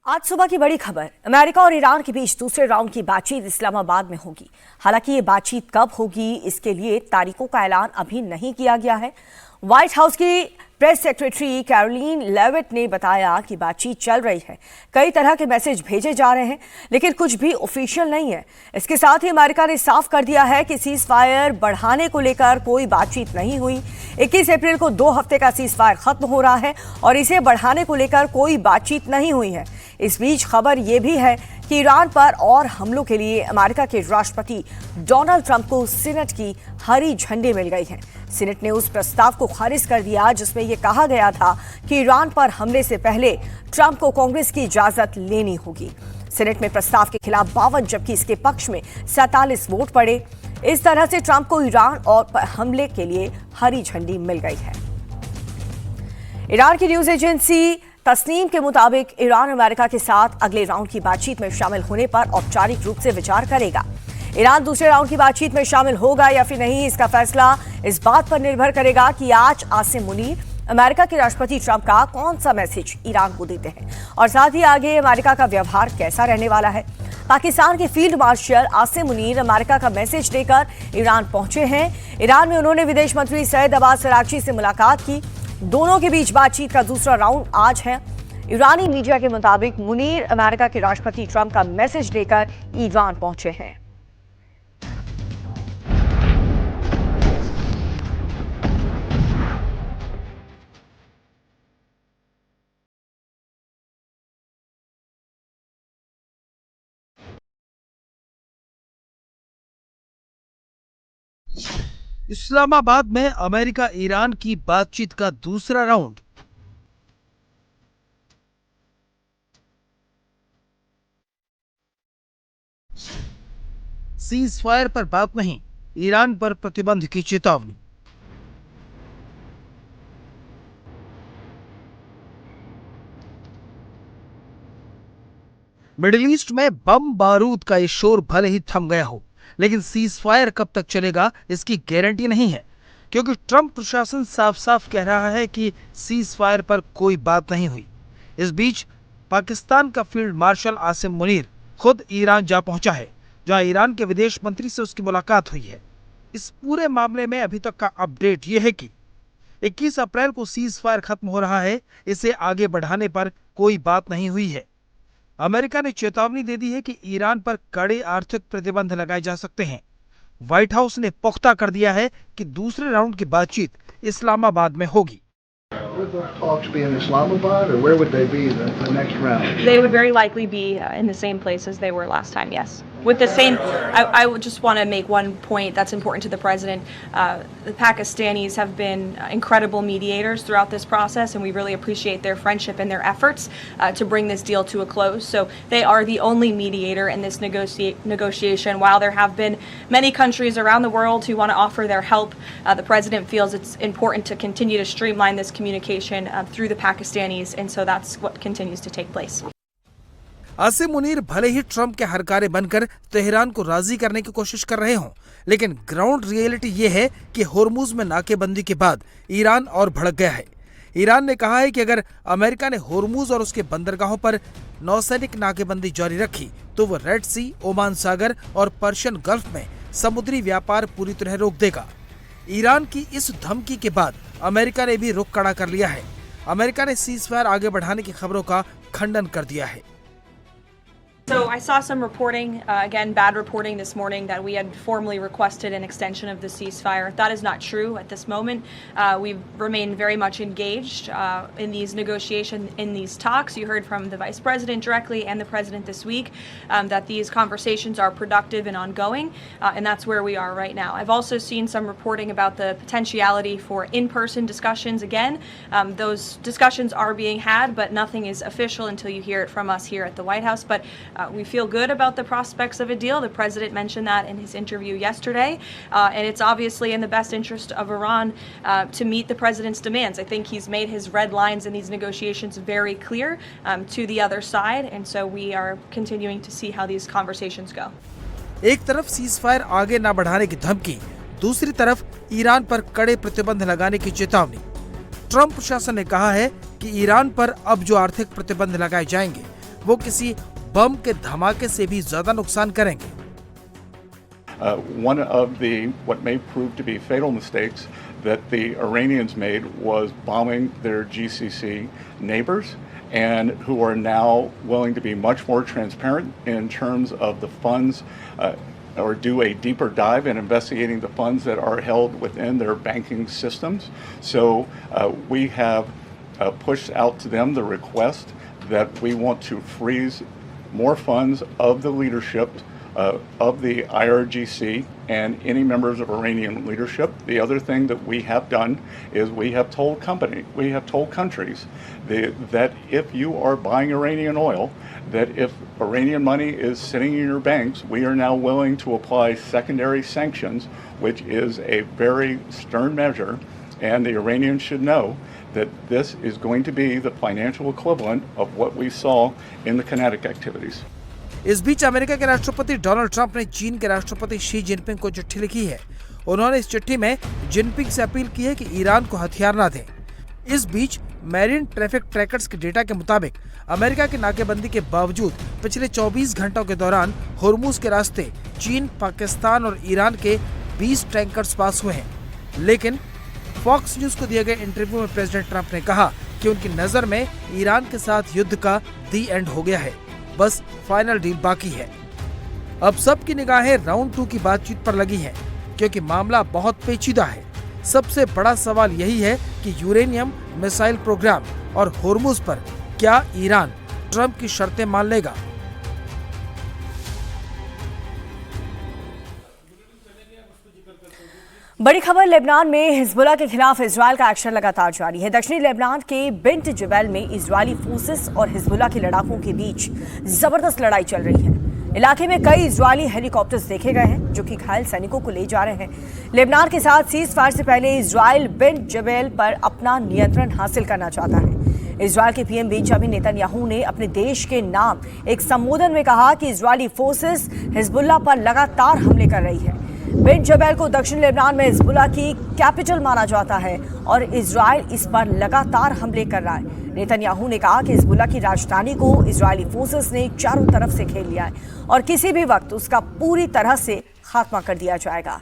आज सुबह की बड़ी खबर, अमेरिका और ईरान के बीच दूसरे राउंड की बातचीत इस्लामाबाद में होगी। हालांकि ये बातचीत कब होगी, इसके लिए तारीखों का ऐलान अभी नहीं किया गया है। व्हाइट हाउस की प्रेस सेक्रेटरी कैरोलिन लेविट ने बताया कि बातचीत चल रही है, कई तरह के मैसेज भेजे जा रहे हैं, लेकिन कुछ भी ऑफिशियल नहीं है। इसके साथ ही अमेरिका ने साफ कर दिया है कि सीज फायर बढ़ाने को लेकर कोई बातचीत नहीं हुई। 21 अप्रैल को 2 हफ्ते का सीज फायर खत्म हो रहा है और इसे बढ़ाने को लेकर कोई बातचीत नहीं हुई है। इस बीच खबर यह भी है कि ईरान पर और हमलों के लिए अमेरिका के राष्ट्रपति डोनाल्ड ट्रंप को सीनेट की हरी झंडी मिल गई है। सीनेट ने उस प्रस्ताव को खारिज कर दिया जिसमें यह कहा गया था कि ईरान पर हमले से पहले ट्रंप को कांग्रेस की इजाजत लेनी होगी। सीनेट में प्रस्ताव के खिलाफ 52 जबकि इसके पक्ष में 47 वोट पड़े। इस तरह से ट्रंप को ईरान और हमले के लिए हरी झंडी मिल गई है। ईरान की न्यूज एजेंसी तस्नीम के मुताबिक ईरान अमेरिका के साथ अगले राउंड की बातचीत में शामिल होने पर औपचारिक रूप से विचार करेगा। ईरान दूसरे राउंड की बातचीत में शामिल होगा या फिर नहीं, इसका फैसला इस बात पर निर्भर करेगा कि आज आसिम मुनीर अमेरिका के राष्ट्रपति ट्रंप का कौन सा मैसेज ईरान को देते हैं और साथ ही आगे अमेरिका का व्यवहार कैसा रहने वाला है। पाकिस्तान के field marshal Asim Munir America का मैसेज देकर ईरान पहुंचे हैं। ईरान में उन्होंने विदेश मंत्री सैयद अब्बास अरागची से मुलाकात की। दोनों के बीच बातचीत का दूसरा राउंड आज है। ईरानी मीडिया के मुताबिक मुनीर अमेरिका के राष्ट्रपति ट्रंप का मैसेज लेकर ईरान पहुंचे हैं। इस्लामाबाद में अमेरिका ईरान की बातचीत का दूसरा राउंड। सीज फायर पर बात नहीं, ईरान पर प्रतिबंध की चेतावनी। मिडिल ईस्ट में बम बारूद का ये शोर भले ही थम गया हो, लेकिन सीज फायर कब तक चलेगा इसकी गारंटी नहीं है, क्योंकि ट्रंप प्रशासन साफ साफ कह रहा है कि सीज फायर पर कोई बात नहीं हुई। इस बीच पाकिस्तान का फील्ड मार्शल आसिम मुनीर खुद ईरान जा पहुंचा है, जहां ईरान के विदेश मंत्री से उसकी मुलाकात हुई है। इस पूरे मामले में अभी तक का अपडेट यह है कि 21 अप्रैल को सीज फायर खत्म हो रहा है, इसे आगे बढ़ाने पर कोई बात नहीं हुई है। अमेरिका ने चेतावनी दे दी है कि ईरान पर कड़े आर्थिक प्रतिबंध लगाए जा सकते हैं। व्हाइट हाउस ने पुख्ता कर दिया है कि दूसरे राउंड की बातचीत इस्लामाबाद में होगी। Would the talks be in Islamabad, or where would they be the next round? They would very likely be in the same place as they were last time, yes. With the same, I would just want to make one point that's important to the president. The Pakistanis have been incredible mediators throughout this process, and we really appreciate their friendship and their efforts to bring this deal to a close. So they are the only mediator in this negotiation. While there have been many countries around the world who want to offer their help, the president feels it's important to continue to streamline this communication through the Pakistanis, and so that's what continues to take place. Asim Munir भले ही Trump के हरकारे बनकर Tehran को राजी करने की कोशिश कर रहे हों, लेकिन ग्राउंड रियलिटी ये है कि होर्मुज में नाकेबंदी के बाद ईरान और भड़क गया है। ईरान ने कहा है कि अगर अमेरिका ने होर्मुज और उसके बंदरगाहों पर नौसैनिक नाकेबंदी जारी रखी तो वो रेड सी, ओमान सागर और पर्शियन गल्फ में समुद्री व्यापार पूरी तरह रोक देगा। ईरान की इस धमकी के बाद अमेरिका ने भी रुख कड़ा कर लिया है। अमेरिका ने सीज फायर आगे बढ़ाने की खबरों का खंडन कर दिया है। So I saw some reporting, again, bad reporting this morning that we had formally requested an extension of the ceasefire. That is not true at this moment. We've remained very much engaged in these negotiations, in these talks. You heard from the Vice President directly and the President this week that these conversations are productive and ongoing, and that's where we are right now. I've also seen some reporting about the potentiality for in-person discussions again. Those discussions are being had, but nothing is official until you hear it from us here at the White House. But we feel good about the prospects of a deal. The president mentioned that in his interview yesterday, and it's obviously in the best interest of Iran to meet the president's demands. I think he's made his red lines in these negotiations very clear to the other side, and so we are continuing to see how these conversations go. एक तरफ cease fire आगे न बढ़ाने की धमकी, दूसरी तरफ Iran पर कड़े प्रतिबंध लगाने की चेतावनी। ट्रंप प्रशासन ने कहा है कि ईरान पर अब जो आर्थिक प्रतिबंध लगाए जाएंगे वो किसी बम के धमाके से भी ज्यादा नुकसान करेंगे। One of the what may prove to be fatal mistakes that the Iranians made was bombing their GCC neighbors, and who are now willing to be much more transparent in terms of the funds or do a deeper dive in investigating the funds that are held within their banking systems. So we have pushed out to them the request that we want to freeze more funds of the leadership of the IRGC and any members of Iranian leadership. The other thing that we have done is we have told countries that if you are buying Iranian oil, that if Iranian money is sitting in your banks, we are now willing to apply secondary sanctions, which is a very stern measure, and the Iranians should know that this is going to be the financial equivalent of what we saw in the kinetic activities. इस बीच America के राष्ट्रपति Donald Trump ने चीन के राष्ट्रपति Xi Jinping को चिट्ठी लिखी है। उन्होंने इस चिट्ठी में जिनपिंग से अपील की है कि ईरान को हथियार न दें। इस बीच मैरीन ट्रैफिक ट्रैकर्स के डेटा के मुताबिक अमेरिका की नाकेबंदी के बावजूद पिछले 24 घंटों के दौरान होर्मुज के रास्ते चीन, पाकिस्तान और ईरान के 20 टैंकर्स पास हुए हैं। लेकिन फॉक्स न्यूज को दिए गए इंटरव्यू में प्रेसिडेंट ट्रंप ने कहा कि उनकी नजर में ईरान के साथ युद्ध का दी एंड हो गया है, बस फाइनल डील बाकी है। अब सबकी निगाहें राउंड 2 की बातचीत पर लगी हैं, क्योंकि मामला बहुत पेचीदा है। सबसे बड़ा सवाल यही है कि यूरेनियम मिसाइल प्रोग्राम और होर्मुज पर क्या ईरान ट्रंप की शर्तें मान लेगा। बड़ी खबर लेबनान में हिजबुल्लाह के खिलाफ इजरायल का एक्शन लगातार जारी है। दक्षिणी लेबनान के बिंट जबैल में इजरायली फोर्सेस और हिजबुल्लाह के लड़ाकों के बीच जबरदस्त लड़ाई चल रही है। इलाके में कई इजरायली हेलीकॉप्टर्स देखे गए हैं जो कि घायल सैनिकों को ले जा रहे हैं। लेबनान के साथ सीज फायर से पहले इजरायल बिंट जबैल पर अपना नियंत्रण हासिल करना चाहता है। इजरायल के पीएम बेंजामिन नेतन्याहू ने अपने देश के नाम एक संबोधन में कहा कि इजरायली फोर्सेस हिजबुल्लाह पर लगातार हमले कर रही है। बिंट जबैल को दक्षिण लेबनान में हिजबुल्लाह की कैपिटल माना जाता है और इजरायल इस पर लगातार हमले कर रहा है। नेतन्याहू ने कहा कि हिजबुल्लाह की राजधानी को इजरायली फोर्सेस ने चारों तरफ से घेर लिया है और किसी भी वक्त उसका पूरी तरह से खात्मा कर दिया जाएगा।